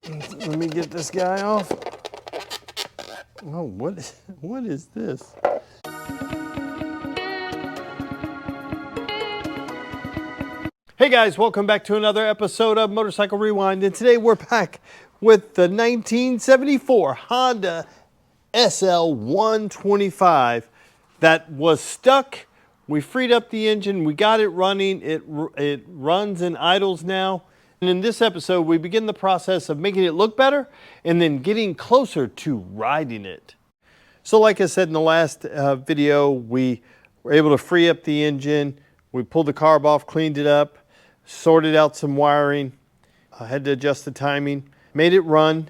Let me get this guy off. Oh, what is this? Hey guys, welcome back to another episode of Motorcycle Rewind, and today we're back with the 1974 Honda SL125 that was stuck. We freed up the engine, we got it running, it runs and idles now. And in this episode, we begin the process of making it look better and then getting closer to riding it. So like I said in the last video, we were able to free up the engine. We pulled the carb off, cleaned it up, sorted out some wiring. I had to adjust the timing, made it run.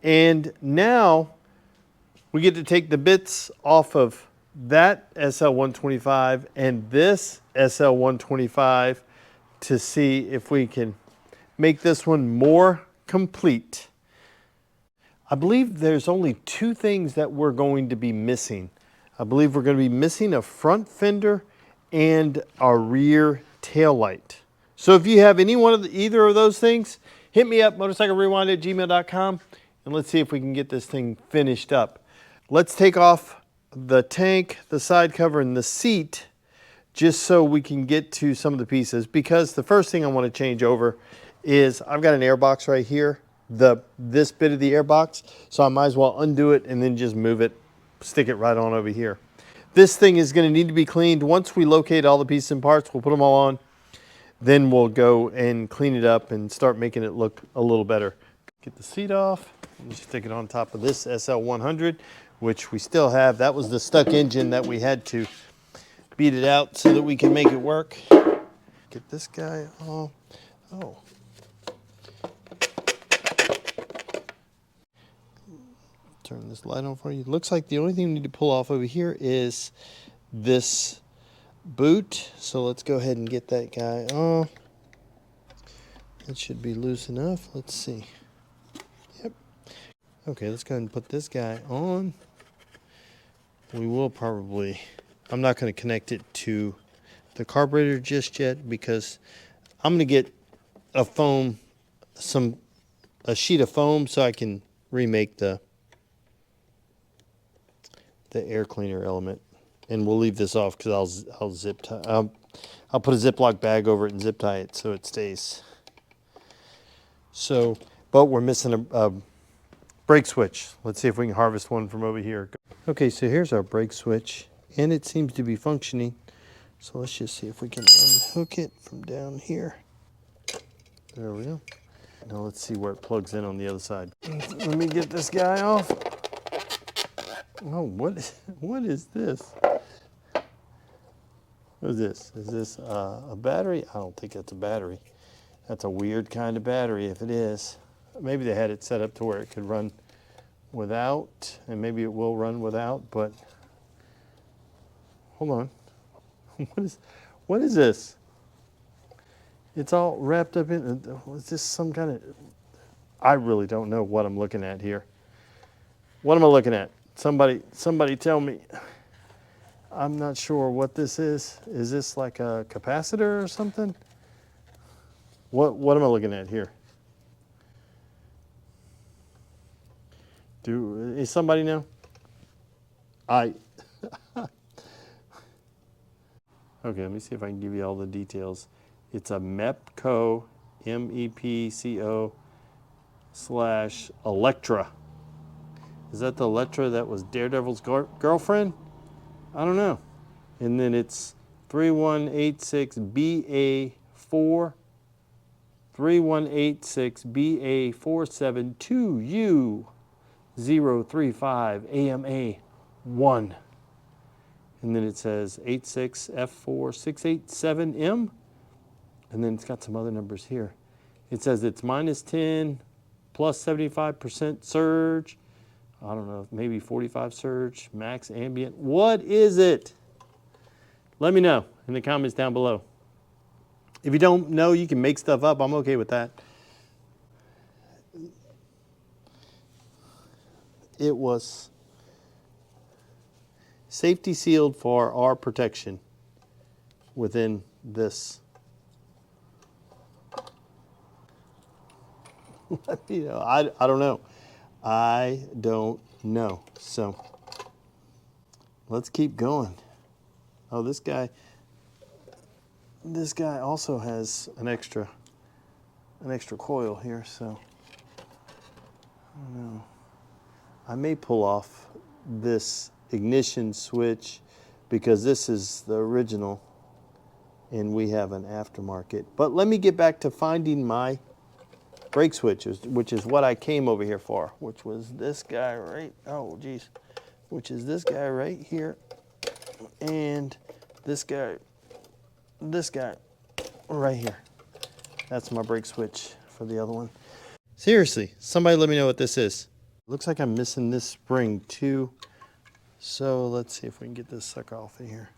And now we get to take the bits off of that SL125 and this SL125 to see if we can make this one more complete. I believe there's only two things that we're going to be missing. I believe we're going to be missing a front fender and a rear tail light. So if you have any one of either of those things, hit me up, motorcyclerewind@gmail.com, and let's see if we can get this thing finished up. Let's take off the tank, the side cover, and the seat just so we can get to some of the pieces, because the first thing I want to change over is I've got an air box right here, this bit of the air box, so I might as well undo it and then just move it, stick it right on over here. This thing is going to need to be cleaned. Once we locate all the pieces and parts, we'll put them all on, then we'll go and clean it up and start making it look a little better. Get the seat off and just stick it on top of this SL100, which we still have. That was the stuck engine that we had to beat it out so that we can make it work. Get this guy off. Oh. Turn this light on for you. Looks like the only thing we need to pull off over here is this boot. So let's go ahead and get that guy off. It should be loose enough. Let's see. Yep. Okay, let's go ahead and put this guy on. We will probably, I'm not going to connect it to the carburetor just yet because I'm going to get a foam, a sheet of foam so I can remake the air cleaner element, and we'll leave this off because I'll zip tie. I'll put a Ziploc bag over it and zip tie it so it stays. So, but we're missing a brake switch. Let's see if we can harvest one from over here. Okay, so here's our brake switch, and it seems to be functioning. So let's just see if we can unhook it from down here. There we go. Now let's see where it plugs in on the other side. Let me get this guy off. Oh, what is this? What is this? Is this a battery? I don't think that's a battery. That's a weird kind of battery if it is. Maybe they had it set up to where it could run without, and maybe it will run without, but hold on. What is this? It's all wrapped up in, is this some kind of, I really don't know what I'm looking at here. What am I looking at? Somebody tell me. I'm not sure what this is. Is this like a capacitor or something? What am I looking at here? Is somebody know? Okay, let me see if I can give you all the details. It's a MEPCO, MEPCO / Electra. Is that the Electra that was Daredevil's girlfriend? I don't know. And then it's 3186BA4, 3186BA472U035AMA1. And then it says 86F4687M. And then it's got some other numbers here. It says it's -10, plus 75% surge. I don't know, maybe 45 surge, max ambient. What is it? Let me know in the comments down below. If you don't know, you can make stuff up. I'm okay with that. It was safety sealed for our protection within this You know, I don't know. I don't know. So let's keep going. Oh, this guy also has an extra coil here, so I don't know. I may pull off this ignition switch because this is the original and we have an aftermarket. But let me get back to finding my brake switches, which is what I came over here for, which was this guy right, oh geez, which is this guy right here, and this guy right here. That's my brake switch for the other one. Seriously, somebody let me know what this is. Looks like I'm missing this spring too. So let's see if we can get this sucker off of here.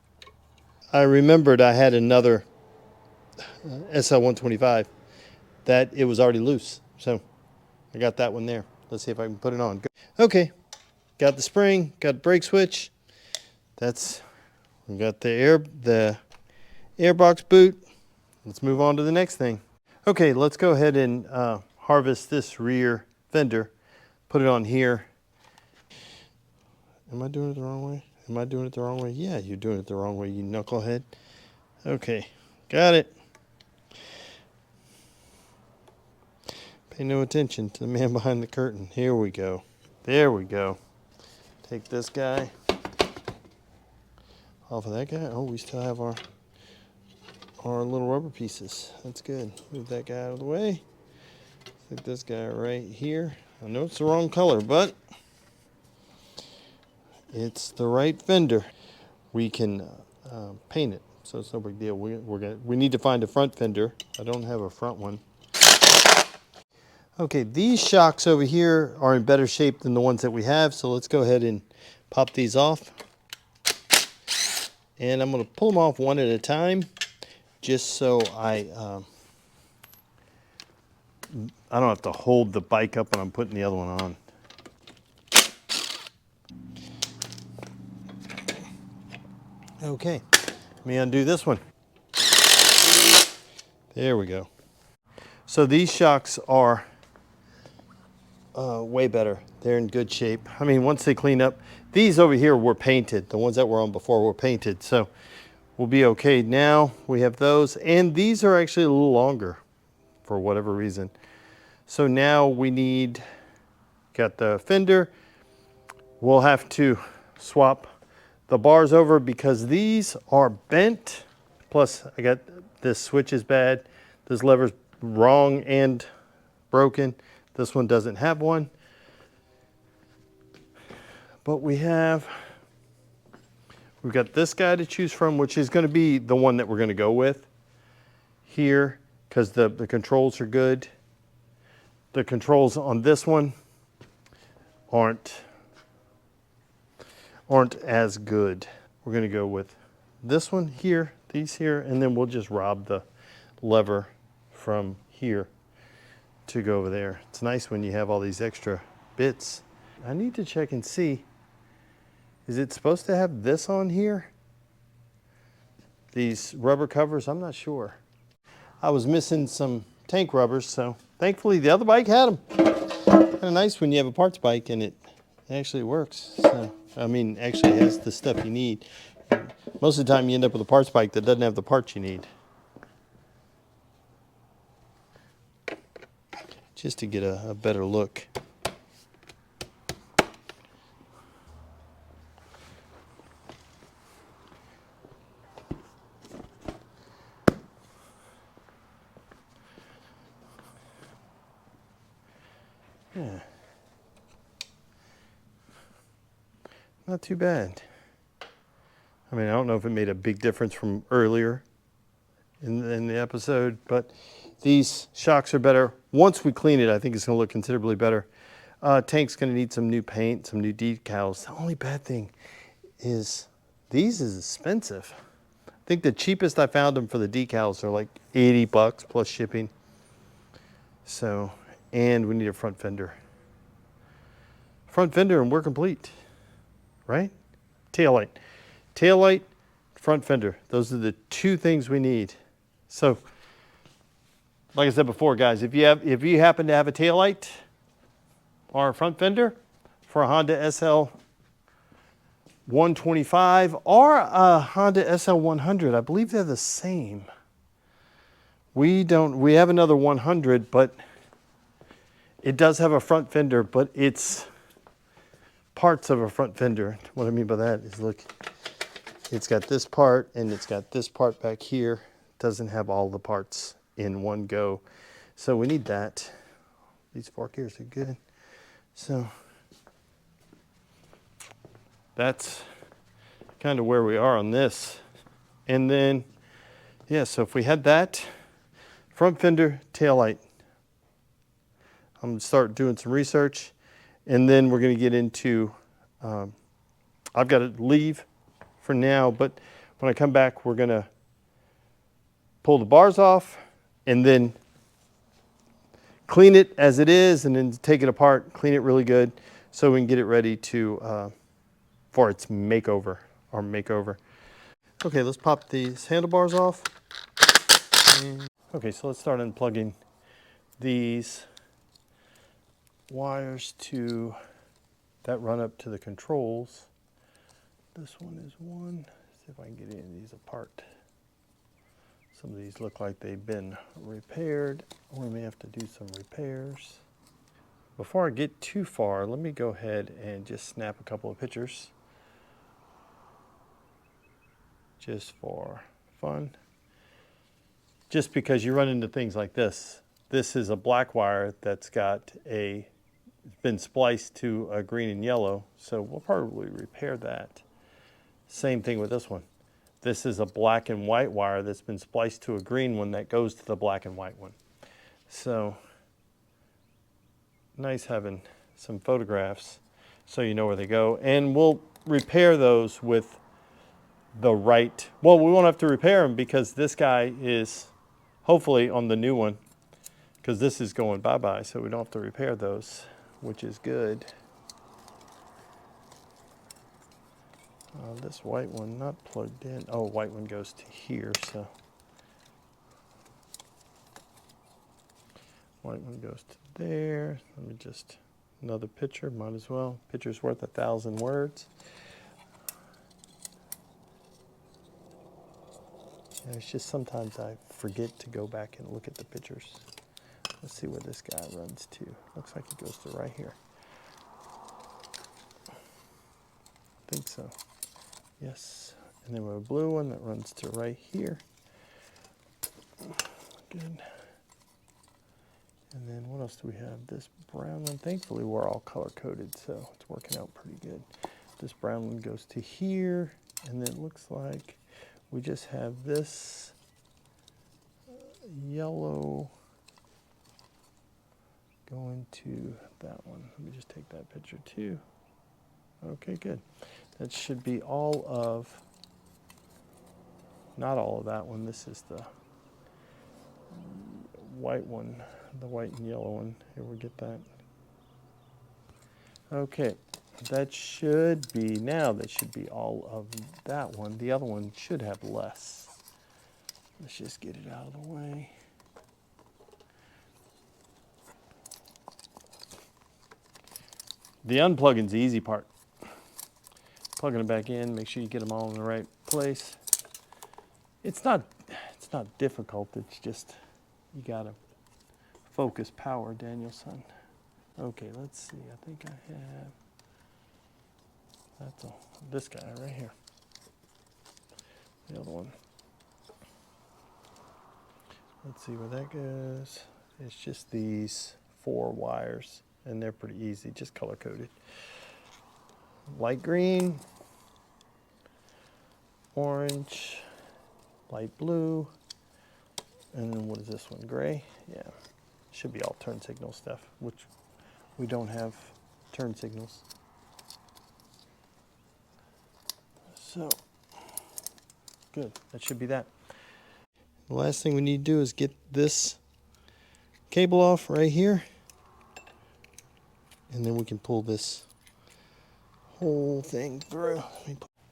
I remembered I had another SL125 that it was already loose. So I got that one there. Let's see if I can put it on. Okay, got the spring, got the brake switch. We got the airbox boot. Let's move on to the next thing. Okay, let's go ahead and harvest this rear fender. Put it on here. Am I doing it the wrong way? Am I doing it the wrong way? Yeah, you're doing it the wrong way, you knucklehead. Okay, got it. Pay no attention to the man behind the curtain. Here we go. There we go. Take this guy off of that guy. Oh, we still have our little rubber pieces. That's good. Move that guy out of the way. Stick this guy right here. I know it's the wrong color, but it's the right fender. We can paint it, so it's no big deal. We need to find a front fender. I don't have a front one. Okay, these shocks over here are in better shape than the ones that we have, so let's go ahead and pop these off. And I'm going to pull them off one at a time, just so I don't have to hold the bike up when I'm putting the other one on. Okay, let me undo this one. There we go. So these shocks are way better. They're in good shape. I mean, once they clean up, these over here were painted. The ones that were on before were painted, so we'll be okay. Now we have those, and these are actually a little longer for whatever reason. So now got the fender. We'll have to swap the bars over because these are bent. Plus, I got this switch is bad. This lever's wrong and broken. This one doesn't have one. But we've got this guy to choose from, which is going to be the one that we're going to go with here because the controls are good. The controls on this one aren't as good. We're going to go with this one here, these here, and then we'll just rob the lever from here to go over there. It's nice when you have all these extra bits. I need to check and see, is it supposed to have this on here? These rubber covers, I'm not sure. I was missing some tank rubbers, so thankfully the other bike had them. Kind of nice when you have a parts bike and it actually works. So, I mean, actually has the stuff you need. Most of the time you end up with a parts bike that doesn't have the parts you need. Just to get a better look. Yeah. Not too bad. I mean, I don't know if it made a big difference from earlier in the episode, but these shocks are better. Once we clean it, I think it's going to look considerably better. Tank's going to need some new paint, some new decals. The only bad thing is these is expensive. I think the cheapest I found them for the decals are like 80 bucks plus shipping. So, and we need a front fender. Front fender and we're complete, right? Taillight. Taillight, front fender. Those are the two things we need. So Like I said before, guys, if you happen to have a taillight or a front fender for a Honda SL125 or a Honda SL100, I believe they're the same. We have another 100, but it does have a front fender, but it's parts of a front fender. What I mean by that is, look, it's got this part and it's got this part back here. It doesn't have all the parts in one go. So we need that. These fork gears are good. So that's kind of where we are on this. And then, yeah, so if we had that, front fender, taillight. I'm gonna start doing some research, and then we're gonna get into, I've got to leave for now, but when I come back, we're gonna pull the bars off and then clean it as it is, and then take it apart, clean it really good, so we can get it ready to for its makeover. Okay, let's pop these handlebars off. Okay, so let's start unplugging these wires that run up to the controls. This one is one. See if I can get any of these apart. Some of these look like they've been repaired. We may have to do some repairs. Before I get too far, let me go ahead and just snap a couple of pictures, just for fun. Just because you run into things like this. This is a black wire that's been spliced to a green and yellow, so we'll probably repair that. Same thing with this one. This is a black and white wire that's been spliced to a green one that goes to the black and white one. So nice having some photographs so you know where they go. And we'll repair those with the right, well, we won't have to repair them because this guy is hopefully on the new one, because this is going bye-bye, so we don't have to repair those, which is good. This white one not plugged in. Oh, white one goes to here, so. White one goes to there. Let me just, another picture, might as well. Picture's worth 1,000 words. Yeah, it's just sometimes I forget to go back and look at the pictures. Let's see where this guy runs to. Looks like he goes to right here. I think so. Yes. And then we have a blue one that runs to right here. Good. And then what else do we have? This brown one. Thankfully, we're all color coded, so it's working out pretty good. This brown one goes to here, and then it looks like we just have this yellow going to that one. Let me just take that picture too. Okay, good. That should be all of, not all of that one. This is the white one, the white and yellow one. Here, we get that. Okay, that should be, now that should be all of that one. The other one should have less. Let's just get it out of the way. The unplugging's the easy part. Plugging it back in, make sure you get them all in the right place. It's not difficult, it's just, you gotta focus power, Danielson. Okay, let's see, I think I have, this guy right here. The other one. Let's see where that goes. It's just these 4 wires, and they're pretty easy, just color coded. Light green, orange, light blue, and then what is this one, gray? Yeah, should be all turn signal stuff, which we don't have turn signals. So, good, that should be that. The last thing we need to do is get this cable off right here, and then we can pull this whole thing through.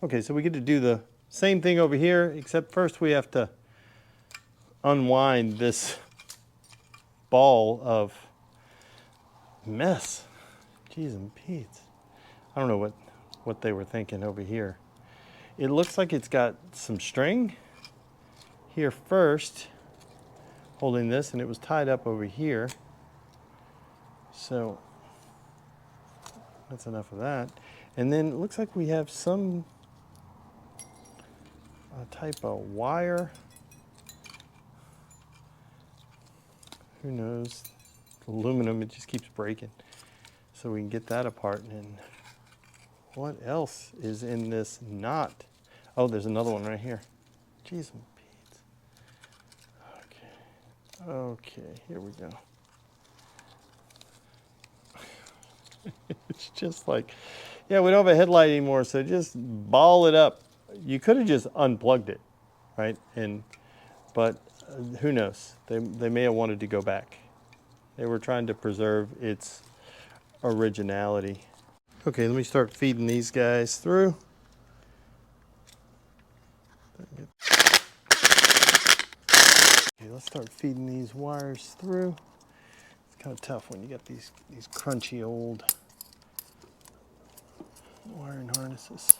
Okay, so we get to do the same thing over here, except first we have to unwind this ball of mess. Jeez and Pete. I don't know what they were thinking over here. It looks like it's got some string here first, holding this, and it was tied up over here. So that's enough of that. And then it looks like we have some type of wire. Who knows? Aluminum, it just keeps breaking. So we can get that apart. And what else is in this knot? Oh, there's another one right here. Jeez and Pete. Okay, here we go. It's just like, yeah, we don't have a headlight anymore, so just ball it up. You could have just unplugged it, right? But who knows? They may have wanted to go back. They were trying to preserve its originality. Okay, let me start feeding these guys through. Okay, let's start feeding these wires through. It's kind of tough when you got these crunchy old wiring harnesses.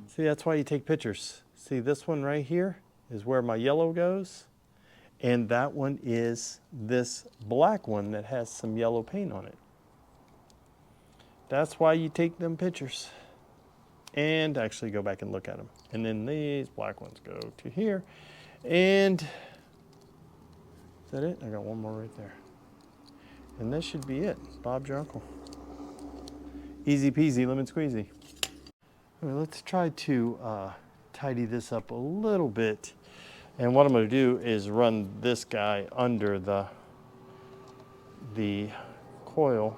See, that's why you take pictures. See, this one right here is where my yellow goes, and that one is this black one that has some yellow paint on it. That's why you take them pictures and actually go back and look at them. And then these black ones go to here. And is that it? I got one more right there. And this should be it. Bob's your uncle. Easy peasy, lemon squeezy. All right, let's try to tidy this up a little bit. And what I'm going to do is run this guy under the coil,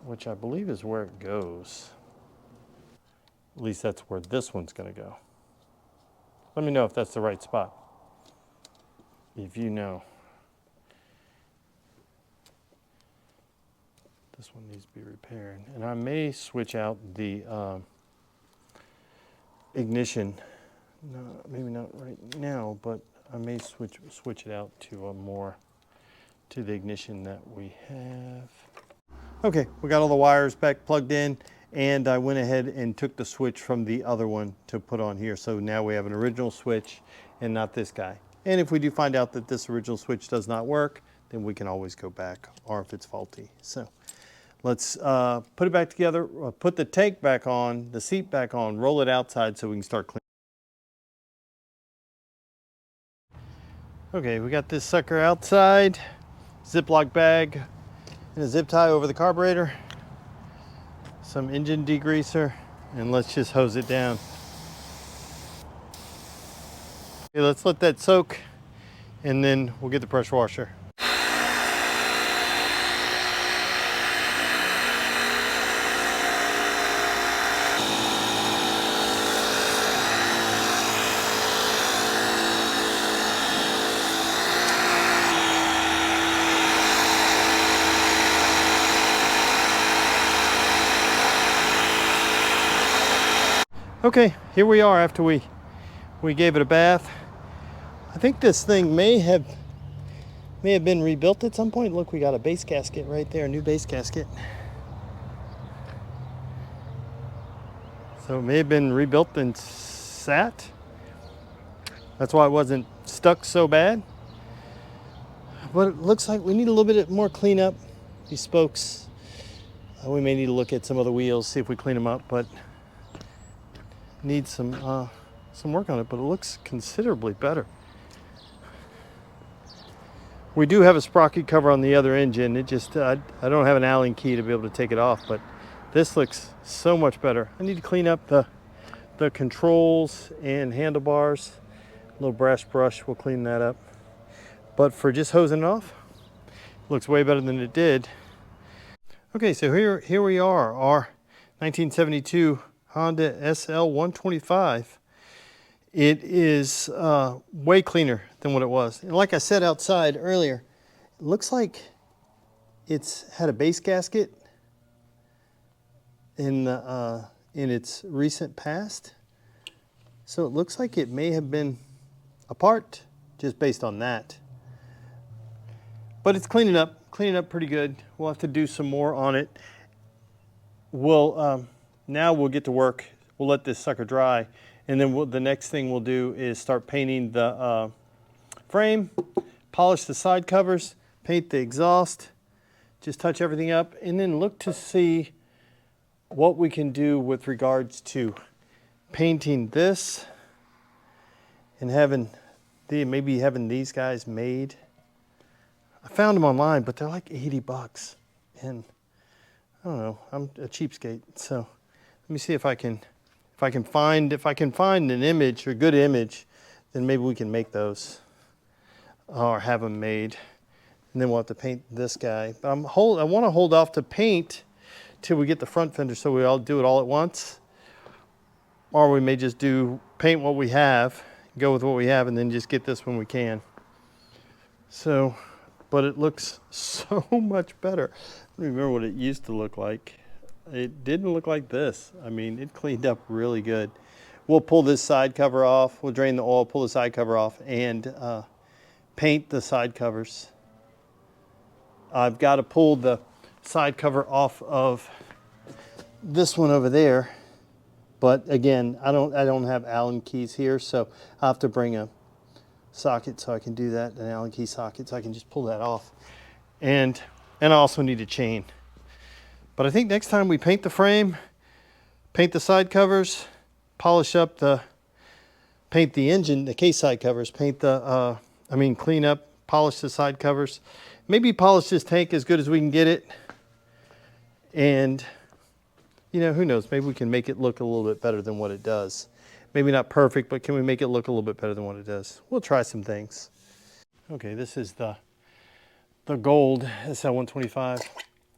which I believe is where it goes. At least that's where this one's going to go. Let me know if that's the right spot, if you know. This one needs to be repaired. And I may switch out the ignition. No, maybe not right now, but I may switch it out to to the ignition that we have. Okay, we got all the wires back plugged in, and I went ahead and took the switch from the other one to put on here. So now we have an original switch and not this guy. And if we do find out that this original switch does not work, then we can always go back, or if it's faulty. So let's put it back together, put the tank back on, the seat back on, roll it outside so we can start cleaning. Okay, we got this sucker outside, Ziploc bag and a zip tie over the carburetor, some engine degreaser, and let's just hose it down. Okay, let's let that soak, and then we'll get the pressure washer. Okay, here we are after we gave it a bath. I think this thing may have been rebuilt at some point. Look, we got a base gasket right there, a new base gasket. So it may have been rebuilt and sat. That's why it wasn't stuck so bad. But it looks like we need a little bit more cleanup. These spokes, we may need to look at some of the wheels, see if we clean them up, but need some some work on it, but it looks considerably better. We do have a sprocket cover on the other engine. It just, I don't have an Allen key to be able to take it off, but this looks so much better. I need to clean up the controls and handlebars. A little brass brush will clean that up. But for just hosing it off, it looks way better than it did. Okay, so here we are, our 1972 Honda SL125. It is way cleaner than what it was. And like I said outside earlier, it looks like it's had a base gasket in its recent past. So it looks like it may have been apart just based on that. But it's cleaning up pretty good. We'll have to do some more on it. Now we'll get to work. We'll let this sucker dry. And then the next thing we'll do is start painting the frame, polish the side covers, paint the exhaust, just touch everything up, and then look to see what we can do with regards to painting this and maybe having these guys made. I found them online, but they're like 80 bucks. And I don't know, I'm a cheapskate. So let me see if I can find an image or a good image, then maybe we can make those or have them made. And then we'll have to paint this guy. But I want to hold off to paint till we get the front fender, so we all do it all at once. Or we may just paint what we have, go with what we have, and then just get this when we can. So, but it looks so much better. I don't remember what it used to look like. It didn't look like this. I mean, it cleaned up really good. We'll pull this side cover off. We'll drain the oil, pull the side cover off, and paint the side covers. I've got to pull the side cover off of this one over there. But again, I don't have Allen keys here, so I have to bring a socket so I can do that, an Allen key socket, so I can just pull that off. And I also need a chain. But I think next time we paint the frame, paint the side covers, polish up paint the engine, the case side covers, clean up, polish the side covers, maybe polish this tank as good as we can get it. And, you know, who knows, maybe we can make it look a little bit better than what it does. Maybe not perfect, but can we make it look a little bit better than what it does? We'll try some things. Okay, this is the gold SL125.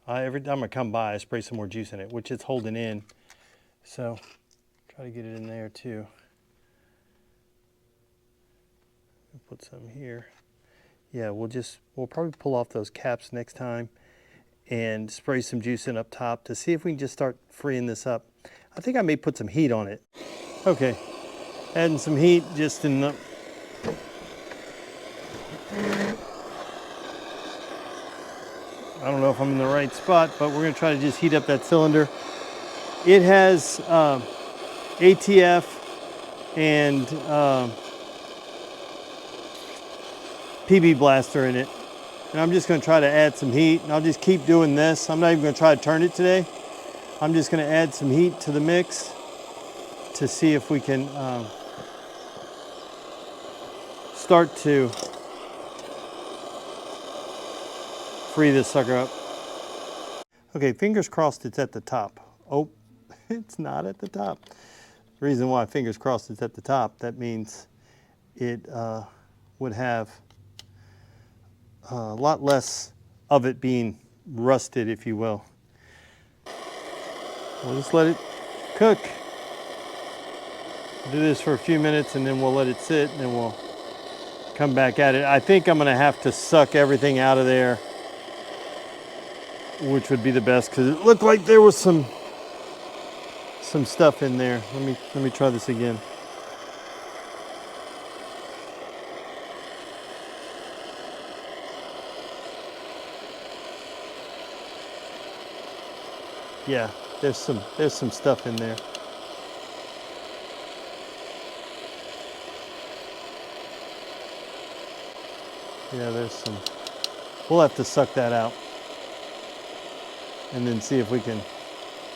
Every time I come by, I spray some more juice in it, which it's holding in. So try to get it in there too. Put some here. Yeah, we'll probably pull off those caps next time and spray some juice in up top to see if we can just start freeing this up. I think I may put some heat on it. Okay, adding some heat just in the... I don't know if I'm in the right spot, but we're going to try to just heat up that cylinder. It has ATF and PB blaster in it. And I'm just going to try to add some heat, and I'll just keep doing this. I'm not even going to try to turn it today. I'm just going to add some heat to the mix to see if we can start to free this sucker up. Okay, fingers crossed it's at the top. Oh, it's not at the top. The reason why fingers crossed it's at the top, that means it would have a lot less of it being rusted, if you will. We'll just let it cook. Do this for a few minutes and then we'll let it sit and then we'll come back at it. I think I'm gonna have to suck everything out of there, which would be the best because it looked like there was some stuff in there. Let me try this again. Yeah, there's some stuff in there. Yeah, there's some. We'll have to suck that out and then see if we can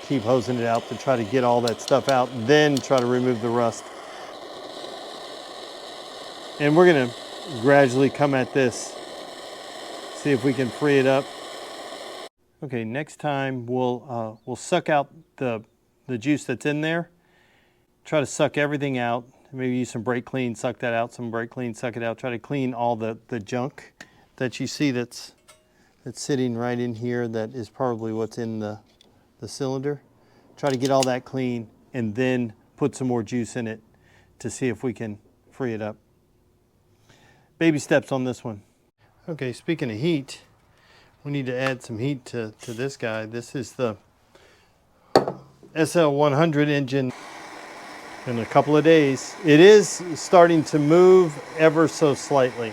keep hosing it out to try to get all that stuff out, then try to remove the rust. And we're gonna gradually come at this, see if we can free it up. Okay, next time we'll suck out the juice that's in there. Try to suck everything out. Maybe use some brake clean, suck that out, some brake clean, suck it out. Try to clean all the junk that you see that's sitting right in here that is probably what's in the cylinder. Try to get all that clean and then put some more juice in it to see if we can free it up. Baby steps on this one. Okay, speaking of heat, we need to add some heat to this guy. This is the SL100 engine. In a couple of days, it is starting to move ever so slightly.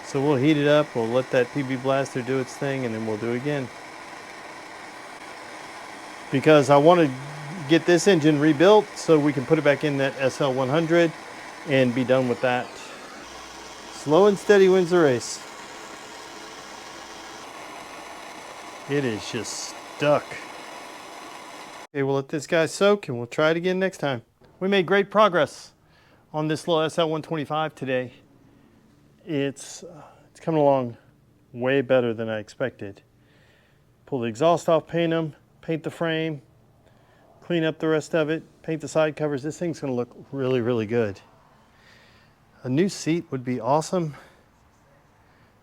So we'll heat it up, we'll let that PB blaster do its thing, and then we'll do it again. Because I want to get this engine rebuilt so we can put it back in that SL100 and be done with that. Slow and steady wins the race. It is just stuck. Okay, we'll let this guy soak and we'll try it again next time. We made great progress on this little SL125 today. It's coming along way better than I expected. Pull the exhaust off, paint them, paint the frame, clean up the rest of it, paint the side covers. This thing's gonna look really, really good. A new seat would be awesome,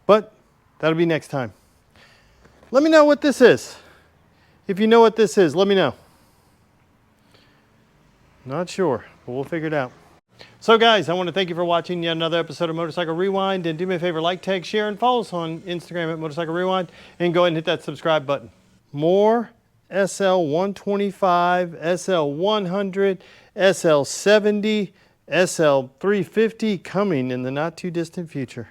but that'll be next time. Let me know what this is. If you know what this is, let me know. Not sure, but we'll figure it out. So guys, I want to thank you for watching yet another episode of Motorcycle Rewind, and do me a favor, like, tag, share, and follow us on Instagram at Motorcycle Rewind, and go ahead and hit that subscribe button. More SL125, SL100, SL70, SL350 coming in the not too distant future.